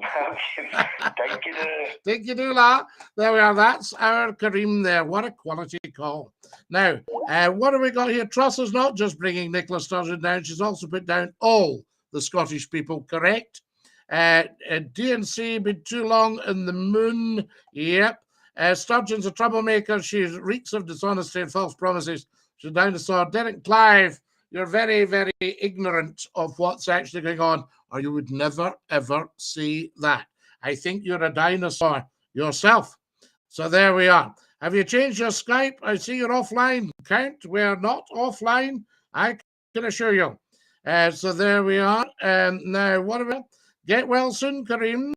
Thank you. Thank you, Dula. There we are. That's our Kareem there. What a quality call. Now, what have we got here? Truss is not just bringing Nicola Sturgeon down. She's also put down all the Scottish people, correct? DNC been too long in the moon. Yep. Sturgeon's a troublemaker. She reeks of dishonesty and false promises. She's a dinosaur. Derek Clive, you're very, very ignorant of what's actually going on, or you would never, ever see that. I think you're a dinosaur yourself. So there we are. Have you changed your Skype? I see you're offline. Count, we're not offline. I can assure you. So there we are. Now, what do we get well soon, Kareem?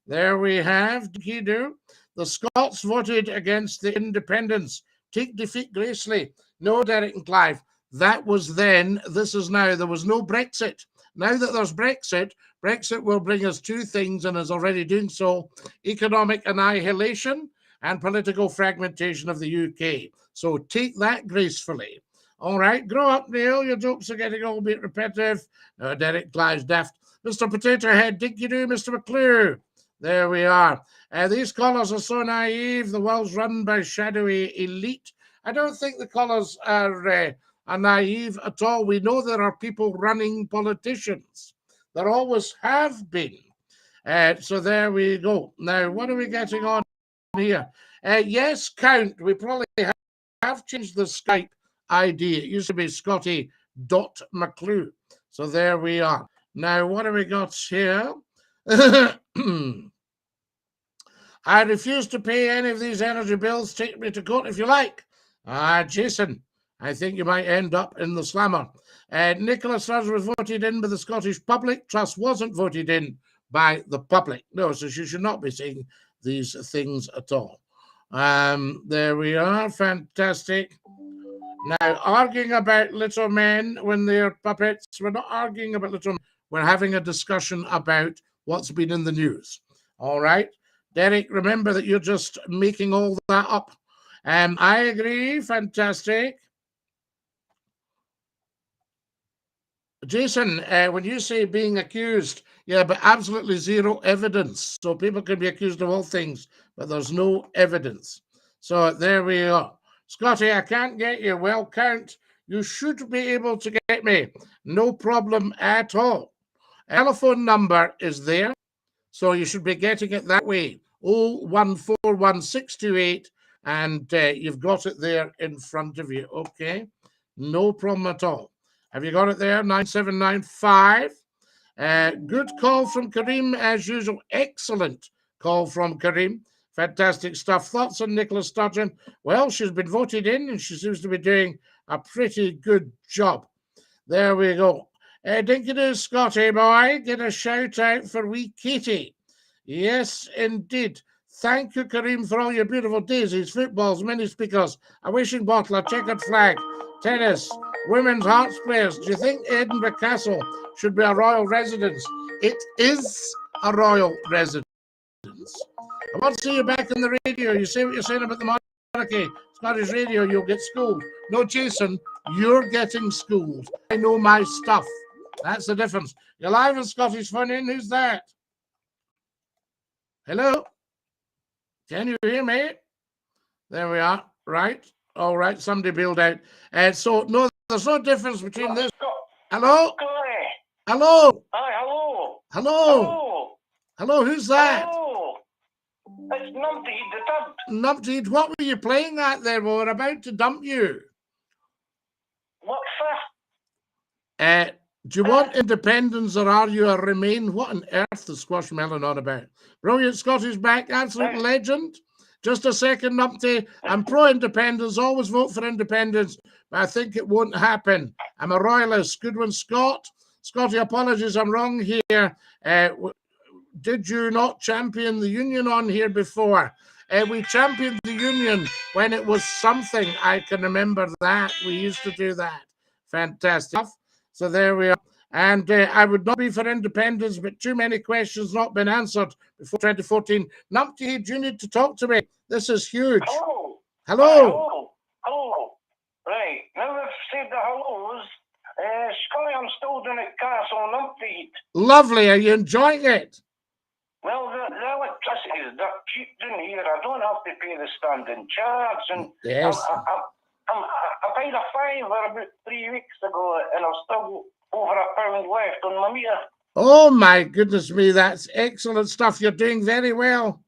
There we have. Kidu. The Scots voted against the independence. Take defeat gracefully. No, Derek and Clive. That was then. This is now. There was no Brexit. Now that there's Brexit, Brexit will bring us two things, and is already doing so: economic annihilation and political fragmentation of the UK. So take that gracefully. All right, grow up, Neil. Your jokes are getting all a bit repetitive. Derek Clive's daft. Mr. Potato Head, dinky do, Mr. McCLUE. There we are. These colours are so naive. The world's run by shadowy elite. I don't think the colours are naive at all. We know there are people running politicians. There always have been. So there we go. Now, what are we getting on here? Yes, Count. We probably have changed the Skype ID. It used to be Scottie.McCLUE. So there we are. Now, what have we got here? I refuse to pay any of these energy bills. Take me to court if you like. Jason, I think you might end up in the slammer. Nicola Sturgeon was voted in by the Scottish public. Truss wasn't voted in by the public. No, so she should not be saying these things at all. There we are. Fantastic. Now, arguing about little men when they're puppets. We're not arguing about little men. We're having a discussion about what's been in the news. All right. Derek, remember that you're just making all that up. I agree. Fantastic. Jason, when you say being accused, yeah, but absolutely zero evidence. So people can be accused of all things, but there's no evidence. So there we are. Scottie, I can't get you. Well, count. You should be able to get me. No problem at all. Telephone number is there. So you should be getting it that way. 0141628, and you've got it there in front of you. Okay. No problem at all. Have you got it there? 9795. Good call from Kareem, as usual. Excellent call from Kareem. Fantastic stuff. Thoughts on Nicola Sturgeon? Well, she's been voted in and she seems to be doing a pretty good job. There we go. Dinky-doo, Scottie boy, get a shout out for wee Katie. Yes, indeed. Thank you, Kareem, for all your beautiful daisies, footballs, mini speakers, a wishing bottle, a checkered flag, tennis, women's hearts players. Do you think Edinburgh Castle should be a royal residence? It is a royal residence. I want to see you back on the radio. You say what you're saying about the monarchy. Scottish radio, you'll get schooled. No, Jason, you're getting schooled. I know my stuff. That's the difference. You're live on Scottish Fun In. Who's that? Hello? Can you hear me? There we are. Right. All right. Somebody bailed out. So, no, there's no difference between this. Hello? Hello? Hi, hello. Hello? Hello. Hello, who's that? Hello. It's Numpty the Dub. Numpty, what were you playing at there? We were about to dump you. What for? Do you want independence or are you a Remain? What on earth is Squashmelon on about? Brilliant, Scottish back, absolute legend. Just a second, Numpty. I'm pro-independence, always vote for independence, but I think it won't happen. I'm a royalist. Good one, Scott. Scottie, apologies, I'm wrong here. Did you not champion the union on here before? We championed the union when it was something. I can remember that. We used to do that. Fantastic. So there we are. And I would not be for independence, but too many questions not been answered before 2014. Numpty, do you need to talk to me? This is huge. Hello. Hello. Hello. Hello. Right. Now I've said the hellos. Scottie, I'm still doing it Castle Numpty. Lovely. Are you enjoying it? Well, the electricity is that cheap down here. I don't have to pay the standing charge. And yes. I paid a fiver about 3 weeks ago, and I've still over £1 left on my meter. Oh, my goodness me. That's excellent stuff. You're doing very well.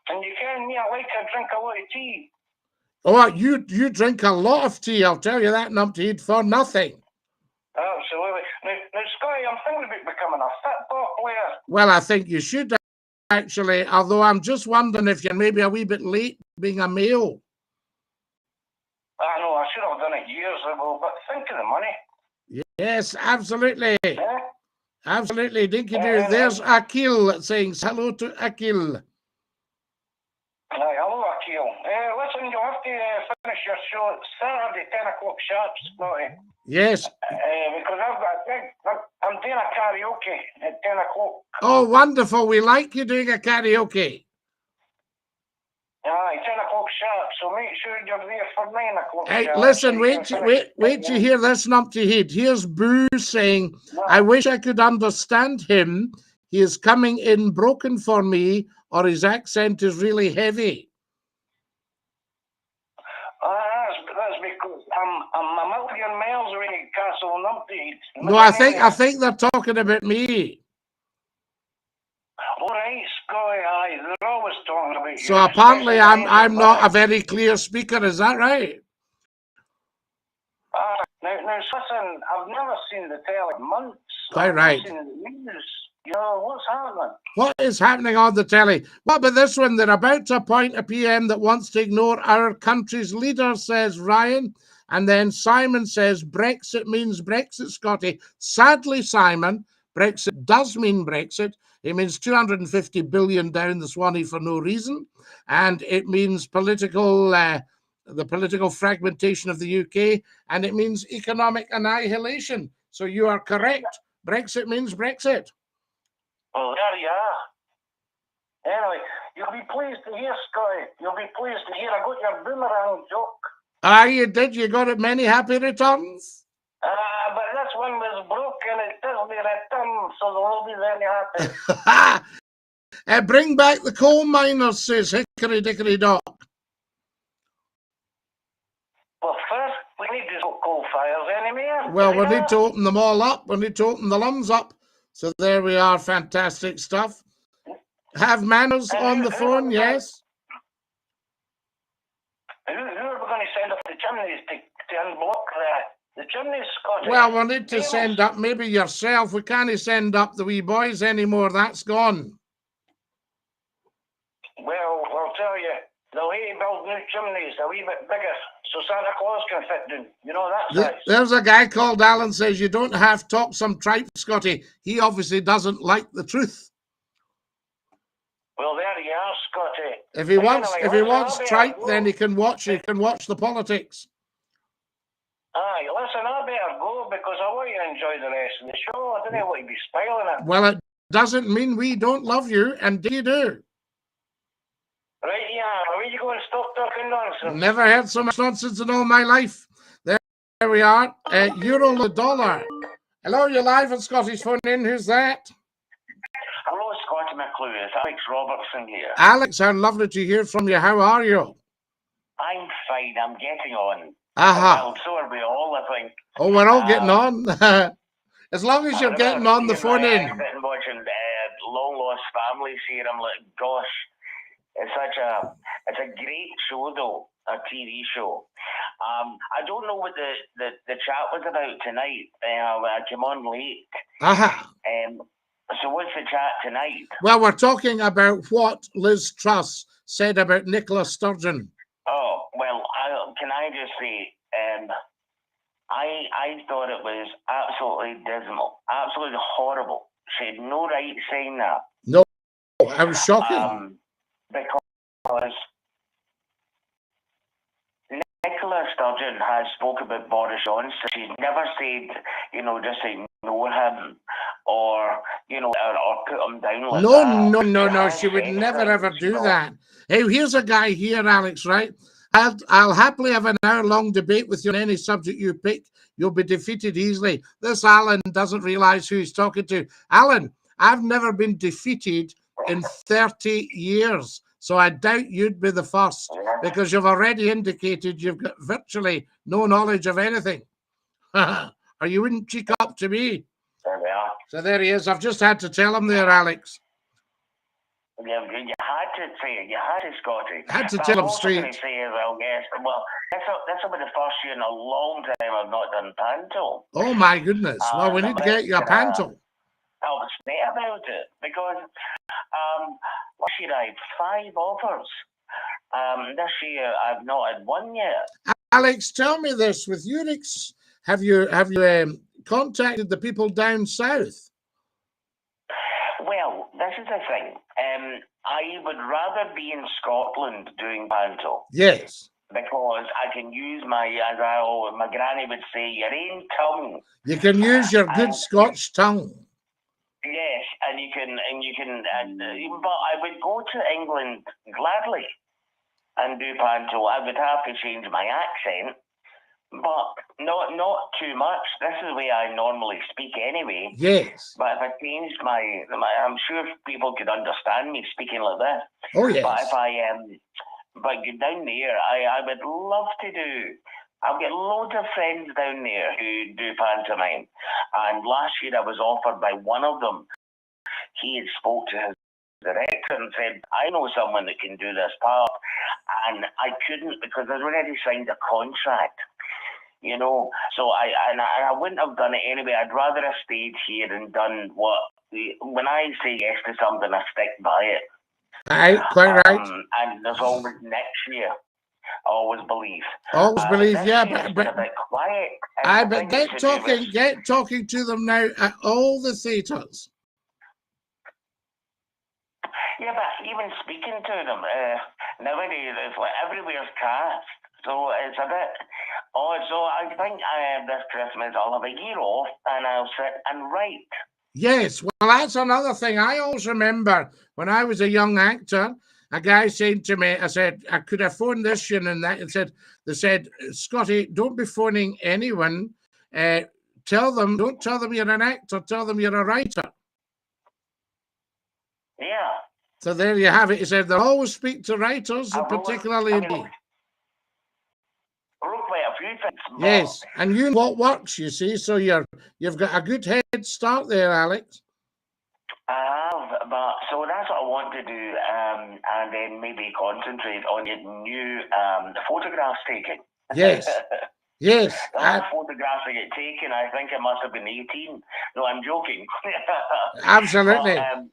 And you can, I like to drink a lot of tea. Oh, you drink a lot of tea. I'll tell you that, Numpty, for nothing. Absolutely. Now, Scottie, I'm thinking about becoming a football player. Well, I think you should, actually, although I'm just wondering if you're maybe a wee bit late being a male. I know, I should have done it years ago, but think of the money. Yes, absolutely. Yeah? Absolutely. Dinky-doo. There's Akil saying hello to Akil. Hi, hello, Akil. Listen, you'll have to finish your show at Saturday, 10 o'clock sharp, Scottie. Yes. Because I'm doing a karaoke at 10 o'clock. Oh, wonderful. We like you doing a karaoke. Aye, 10 o'clock sharp, so make sure you're there for 9 o'clock Hey, sharp. listen, so wait to hear this, Numpty Head. Here's Boo saying, I wish I could understand him. He is coming in broken for me, or his accent is really heavy. That's because I'm a million miles away, Castle Numpty. No, I think they're talking about me. All right, Scottie, aye, they're always talking about you. So apparently I'm not a very clear speaker, is that right? Now, listen, I've never seen the telly in months. Quite right. I've never seen the news. What's happening? What is happening on the telly? What about this one? They're about to appoint a PM that wants to ignore our country's leader, says Ryan. And then Simon says, Brexit means Brexit, Scottie. Sadly, Simon, Brexit does mean Brexit. It means 250 billion down the Swanee for no reason. And it means the political fragmentation of the UK. And it means economic annihilation. So you are correct. Brexit means Brexit. Well, there you are. Anyway, You'll be pleased to hear, Scottie. You'll be pleased to hear I got your boomerang joke. Ah, you did. You got it. Many happy returns. But this one was broken. It doesn't return, so they'll all be very happy. Bring back the coal miners, says Hickory Dickory Dock. Well, first, we need to go coal fires anyway. Well, we need to open them all up. We need to open the lungs up. So there we are. Fantastic stuff. Have Manners on the phone, yes? Who are we going to send up the chimneys to unblock the chimneys, Scottie? Well, we'll need to send up maybe yourself. We can't send up the wee boys anymore. That's gone. Well, I'll tell you, they'll need to build new chimneys a wee bit bigger so Santa Claus can fit in. You know that size. There's a guy called Alan says you don't have to talk some tripe, Scottie. He obviously doesn't like the truth. Well, there you are, Scottie. If he wants tripe, then he can watch the politics. Aye, listen, I better go because I want you to enjoy the rest of the show. I don't know what you'd be spoiling it. Well, it doesn't mean we don't love you, and you do. Right, yeah. Where you go and stop talking nonsense? Never heard so much nonsense in all my life. There we are. Euro the dollar. Hello, you're live on Scotty's phone in. Who's that? Hello, Scottie McCLUE. It's Alex Robertson here. Alex, how lovely to hear from you. How are you? I'm fine. I'm getting on. Aha. Well, so are we all, I think. Oh, we're all getting on. As long as you're getting on the phone in. I've been watching Long Lost Families here. I'm like, gosh, it's a great show though, a TV show. I don't know what the chat was about tonight. I came on late. Aha. So what's the chat tonight? Well, we're talking about what Liz Truss said about Nicola Sturgeon. Oh, well, can I just say, I thought it was absolutely dismal, absolutely horrible. She had no right saying that. No, I was shocking. Because Nicola Sturgeon has spoke about Boris Johnson. She's never said, just ignore him or put him down like that. No. She would never ever do that. Hey, here's a guy here, Alex, right? I'll happily have an hour-long debate with you on any subject you pick. You'll be defeated easily. This Alan doesn't realize who he's talking to. Alan, I've never been defeated in 30 years. So I doubt you'd be the first because you've already indicated you've got virtually no knowledge of anything. Or you wouldn't cheek up to me. There we are. So there he is. I've just had to tell him there, Alex. You had to say it. You had to, Scottie. Had to tell him straight. Say as well, yes. Well, this will be the first year in a long time I've not done panto. Oh my goodness! Well, we need to get you a panto. I was mad about it because last year I had 5 offers. This year I've not had one yet. Alex, tell me this: with Unix, have you contacted the people down south? Well, this is the thing. I would rather be in Scotland doing panto. Yes. Because I can use my granny would say, your own tongue. You can use your good Scotch tongue. Yes, and you can, but I would go to England gladly and do panto. I would have to change my accent, but not too much. This is the way I normally speak anyway. Yes. But if I changed my I'm sure people could understand me speaking like this. Oh yes. But if but down there, I would love to do. I've got loads of friends down there who do pantomime. And last year I was offered by one of them. He had spoke to his director and said, I know someone that can do this part. And I couldn't because I'd already signed a contract. So I wouldn't have done it anyway. I'd rather have stayed here and done when I say yes to something, I stick by it. Aye, quite right. And there's always next year. Always believe. Always believe, yeah. But a bit quiet. But get talking to them now at all the theatres. Yeah, but even speaking to them, nowadays it's like everywhere's cast. So it's a bit odd. So I think this Christmas I'll have a year off and I'll sit and write. Yes, well, that's another thing. I always remember when I was a young actor, a guy saying to me, I said, could I phone this and that? And they said, Scottie, don't be phoning anyone. Don't tell them you're an actor, tell them you're a writer. Yeah. So there you have it. He said they'll always speak to writers, particularly in me. Wrote quite a few things. Yes, and you know what works, you see, so you've got a good head start there, Alex. I have, but so that's what I want to do, and then maybe concentrate on your new photographs taken. Yes. Yes. The last photographs I get taken, I think I must have been 18. No, I'm joking. Absolutely. But,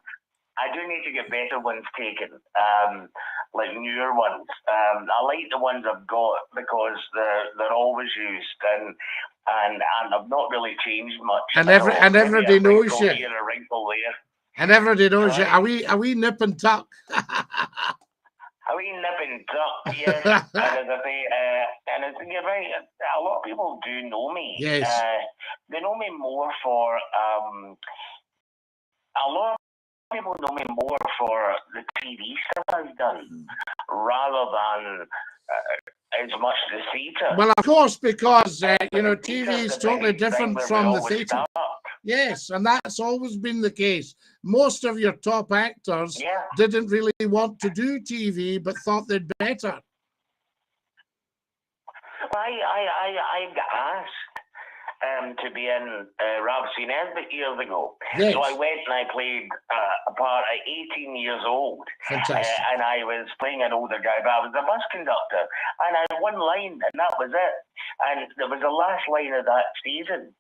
I do need to get better ones taken, like newer ones. I like the ones I've got because they're always used and I've not really changed much. And everybody knows you. Here, a wrinkle there. And everybody knows you. Are we nip and tuck? Are we nip and tuck? Yes. And as I say, you're right. A lot of people do know me. Yes. They know me more for a lot of people know me more for the TV stuff I've done rather than as much the theatre. Well, of course, because TV is totally different from the theatre. Yes, and that's always been the case. Most of your top actors didn't really want to do TV, but thought they'd better. I got asked to be in Rob C. Nesbitt years ago. Yes. So I went and I played a part at 18 years old. Fantastic. And I was playing an older guy, but I was a bus conductor. And I had one line, and that was it. And it was the last line of that season.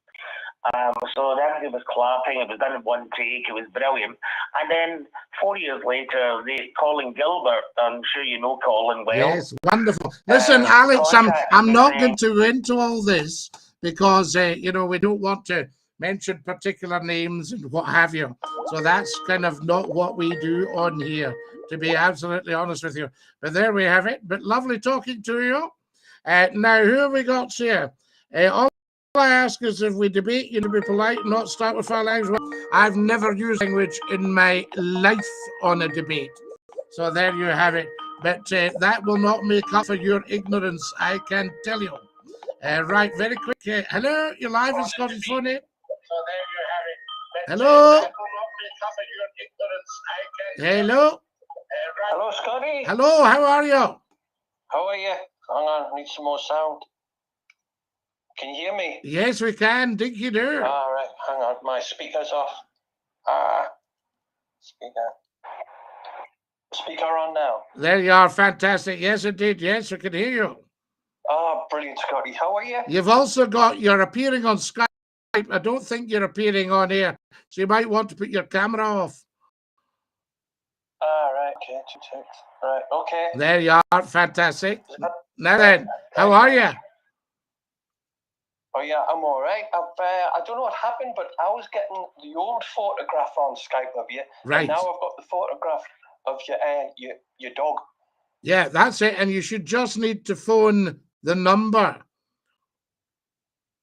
So everybody was clapping. It was done in one take. It was brilliant. And then 4 years later, Colin Gilbert, I'm sure you know Colin well. Yes, wonderful. Listen, Alex, I'm not going to go into all this because, we don't want to mention particular names and what have you. So that's kind of not what we do on here, to be absolutely honest with you. But there we have it. But lovely talking to you. Now, who have we got here? All I ask is if we debate, you to be polite, not start with foul language. I've never used language in my life on a debate. So there you have it. But that will not make up for your ignorance, I can tell you. Right, very quick. Hello, you're live in Scottish Phone. So there you have it. But, hello. That will not make up for your ignorance, I can tell you. Hello. Hello, Scottie. Hello, how are you? How are you? Hang on, I need some more sound. Can you hear me? Yes, we can. Think you do. All right, hang on. My speaker's off. Speaker on now. There you are. Fantastic. Yes, indeed. Yes, we can hear you. Oh, brilliant, Scottie. How are you? You've also you're appearing on Skype. I don't think you're appearing on air. So you might want to put your camera off. All right, okay. Right, okay. There you are. Fantastic. Now then, how are you? Oh yeah, I'm all right. I don't know what happened, but I was getting the old photograph on Skype of you. Right. And now I've got the photograph of your dog. Yeah, that's it. And you should just need to phone the number.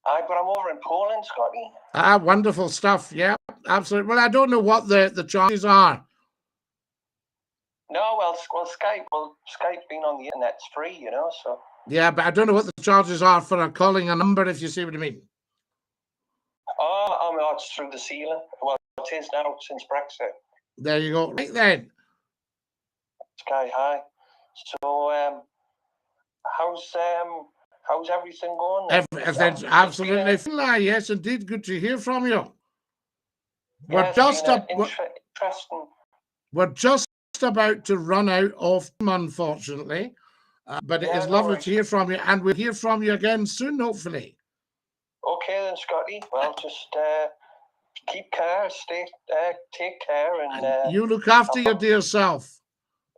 But I'm over in Poland, Scottie. Wonderful stuff. Yeah, absolutely. Well, I don't know what the charges are. No, well, Skype being on the internet's free, so. Yeah, but I don't know what the charges are for calling a number, if you see what I mean. Oh, it's through the ceiling. Well, it is now since Brexit. There you go. Right then. Sky high. So, how's everything going? Everything's absolutely fine. Yes, indeed. Good to hear from you. We're interesting. We're just about to run out of time, unfortunately. But it is lovely to hear from you, and we'll hear from you again soon, hopefully. Okay then, Scottie. Well, just keep care, take care, and you look after your dear self.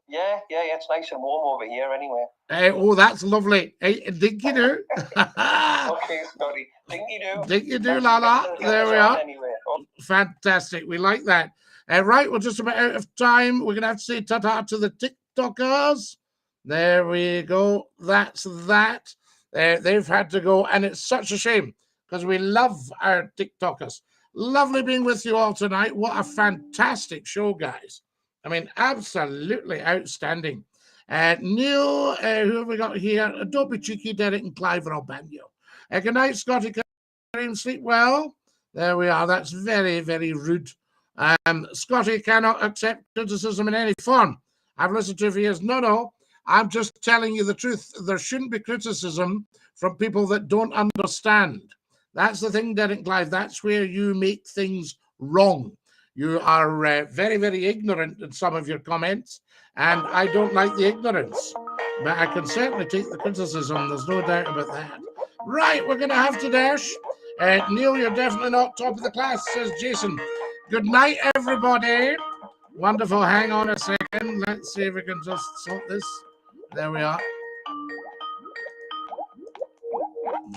Yeah. It's nice and warm over here, anyway. Oh, that's lovely. Hey, dinky do. Okay, Scottie. Dinky do, Lala. There we are. Anyway. Oh. Fantastic. We like that. Right, we're just about out of time. We're going to have to say ta-ta to the TikTokers. There we go. That's that. They've had to go, and it's such a shame because we love our TikTokers. Lovely being with you all tonight. What a fantastic show, guys. I mean, absolutely outstanding. Neil, who have we got here? Don't be cheeky, Derek and Clive Robbanio. Good night, Scottie. Sleep well. There we are. That's very, very rude. Scottie cannot accept criticism in any form. I've listened to it for years. No. I'm just telling you the truth. There shouldn't be criticism from people that don't understand. That's the thing, Derek Clive. That's where you make things wrong. You are very, very ignorant in some of your comments, and I don't like the ignorance. But I can certainly take the criticism. There's no doubt about that. Right, we're going to have to dash. Neil, you're definitely not top of the class, says Jason. Good night, everybody. Wonderful. Hang on a second. Let's see if we can just sort this. There we are.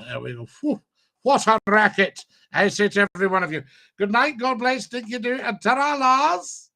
There we go. Whew. What a racket. I say to every one of you, good night, God bless, did you do, and ta-ra, Lars.